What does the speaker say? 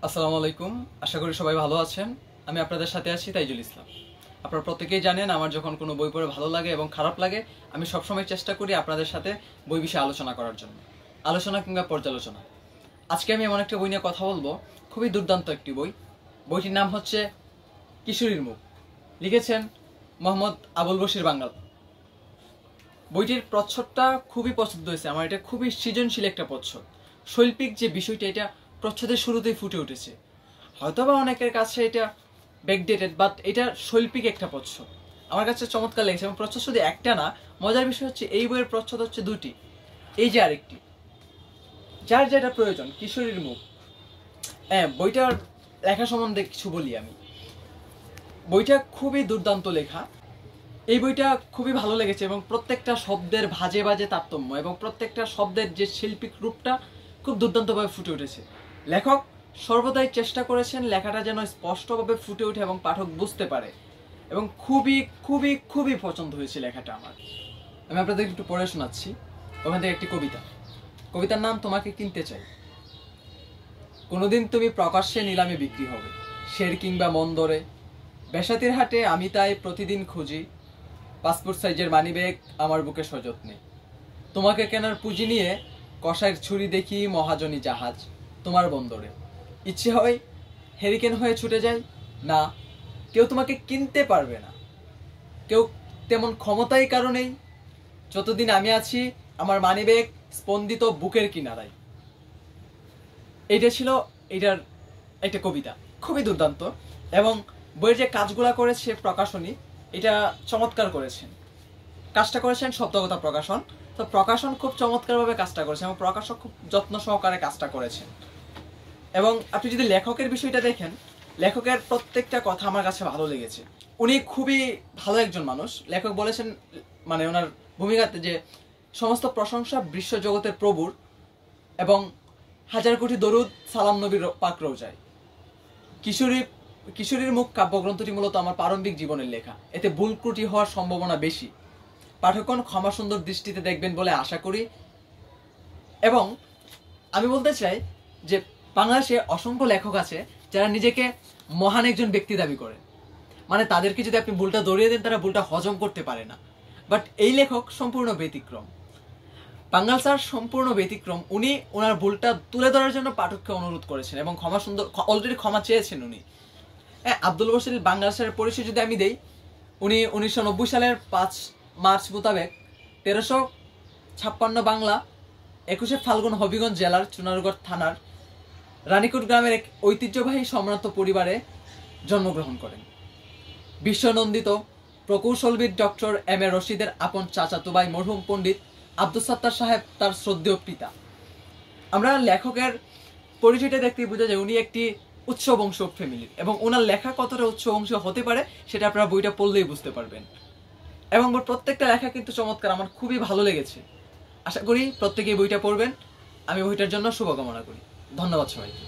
আসসালামু আলাইকুম। আশা করি সবাই ভালো আছেন। আমি আপনাদের সাথে আছি তাইজুল ইসলাম। আপনারা প্রত্যেকেই জানেন আমার যখন কোনো বই পড়ে ভালো লাগে এবং খারাপ লাগে আমি সবসময় চেষ্টা করি আপনাদের সাথে বই বিষয়ে আলোচনা করার জন্য, আলোচনা কিংবা পর্যালোচনা। আজকে আমি এমন একটা বই নিয়ে কথা বলবো, খুবই দুর্দান্ত একটি বই। বইটির নাম হচ্ছে কিশোরীর মুখ। লিখেছেন মোহাম্মদ আবুল বশির বাঙ্গাল। বইটির প্রচ্ছদটা খুবই পছন্দ হয়েছে আমার। এটা খুবই সৃজনশীল একটা প্রচ্ছদ। শৈল্পিক যে বিষয়টা এটা প্রচ্ছদের শুরুতেই ফুটে উঠেছে। হয়তোবা অনেকের কাছে এটা ব্যাকডেটেড, বাট এটা শৈল্পিক একটা প্রচ্ছদ। আমার কাছে চমৎকার লেগেছে। এবং প্রচ্ছদ শুধু একটা না, মজার বিষয় হচ্ছে এই বইয়ের প্রচ্ছদ হচ্ছে দুটি। এই যে আরেকটি, যার যেটা প্রয়োজন, কিশোরীর মুখ। হ্যাঁ, বইটার লেখা সম্বন্ধে কিছু বলি আমি। বইটা খুবই দুর্দান্ত লেখা। এই বইটা খুবই ভালো লেগেছে এবং প্রত্যেকটা শব্দের ভাজে ভাজে তারতম্য এবং প্রত্যেকটা শব্দের যে শিল্পিক রূপটা খুব দুর্দান্তভাবে ফুটে উঠেছে। লেখক সর্বদাই চেষ্টা করেছেন লেখাটা যেন স্পষ্টভাবে ফুটে ওঠে এবং পাঠক বুঝতে পারে, এবং খুবই খুবই খুবই পছন্দ হয়েছে লেখাটা আমার। আমি আপনাদের একটু পড়ে শোনাচ্ছি ওখান থেকে একটি কবিতা। কবিতার নাম তোমাকে কিনতে চাই। কোনোদিন তুমি প্রকাশ্যে নিলামে বিক্রি হবে, শের কিংবা মন্দরে। বেসাতির হাটে আমি তাই প্রতিদিন খুঁজি, পাসপোর্ট সাইজের মানিব্যাগ আমার বুকে সযত্নে। তোমাকে কেনার পুঁজি নিয়ে কষাইয়ের ছুরি দেখি মহাজনী জাহাজ তোমার বন্দরে। ইচ্ছে হয় হেরিকেন হয়ে ছুটে যাই, না, কেউ তোমাকে কিনতে পারবে না। কেউ তেমন ক্ষমতাই কারণেই। যতদিন আমি আছি আমার মানিব্যাগ স্পন্দিত বুকের কিনারায়। এইটা ছিল এটার একটা কবিতা, খুবই দুর্দান্ত। এবং বইয়ের যে কাজগুলা করেছে প্রকাশনী, এটা চমৎকার করেছেন। কাজটা করেছেন শব্দকথা প্রকাশন। তো প্রকাশন খুব চমৎকারভাবে কাজটা করেছে এবং প্রকাশক খুব যত্ন সহকারে কাজটা করেছেন। এবং আপনি যদি লেখকের বিষয়টা দেখেন, লেখকের প্রত্যেকটা কথা আমার কাছে ভালো লেগেছে। উনি খুবই ভালো একজন মানুষ। লেখক বলেছেন, মানে ওনার ভূমিকাতে, যে সমস্ত প্রশংসা বিশ্বজগতের প্রভুর এবং হাজার কোটি দরুদ সালাম নবীর পাক রওজায়। কিশোরীর মুখ কাব্যগ্রন্থটি মূলত আমার প্রারম্ভিক জীবনের লেখা। এতে ভুল ত্রুটি হওয়ার সম্ভাবনা বেশি। পাঠকগণ ক্ষমা সুন্দর দৃষ্টিতে দেখবেন বলে আশা করি। এবং আমি বলতে চাই যে বাংলাদেশে অসংখ্য লেখক আছে যারা নিজেকে মহান একজন ব্যক্তি দাবি করে। মানে তাদেরকে যদি আপনি ভুলটা ধরিয়ে দেন তারা ভুলটা হজম করতে পারে না। বাট এই লেখক সম্পূর্ণ ব্যতিক্রম। বাঙ্গাল স্যার সম্পূর্ণ ব্যতিক্রম। উনি ওনার ভুলটা তুলে ধরার জন্য পাঠককে অনুরোধ করেছেন এবং অলরেডি ক্ষমা চেয়েছেন উনি। হ্যাঁ, আব্দুল বশির বাঙ্গাল স্যারের পরিচয় যদি আমি দেই, উনি 1990 সালের 5 মার্চ মোতাবেক 1356 বাংলা 21 ফাল্গুন হবিগঞ্জ জেলার চুনারুগড় থানার রানীকুট গ্রামের এক ঐতিহ্যবাহী সম্ভ্রান্ত পরিবারে জন্মগ্রহণ করেন। বিশ্বনন্দিত প্রকৌশলবিদ ডক্টর এম এ রশিদের আপন চাচাতো ভাই মরহুম পণ্ডিত আব্দুল সাত্তার সাহেব তার শ্রদ্ধেয় পিতা। আমরা লেখকের পরিচয়টা দেখতেই বোঝা যায় উনি একটি উচ্চ বংশ ফ্যামিলির, এবং ওনার লেখা কতটা উচ্চ বংশ হতে পারে সেটা আপনারা বইটা পড়লেই বুঝতে পারবেন। এবং প্রত্যেকটা লেখা কিন্তু চমৎকার, আমার খুবই ভালো লেগেছে। আশা করি প্রত্যেকেই বইটা পড়বেন। আমি বইটার জন্য শুভকামনা করি। ধন্যবাদ সবাইকে।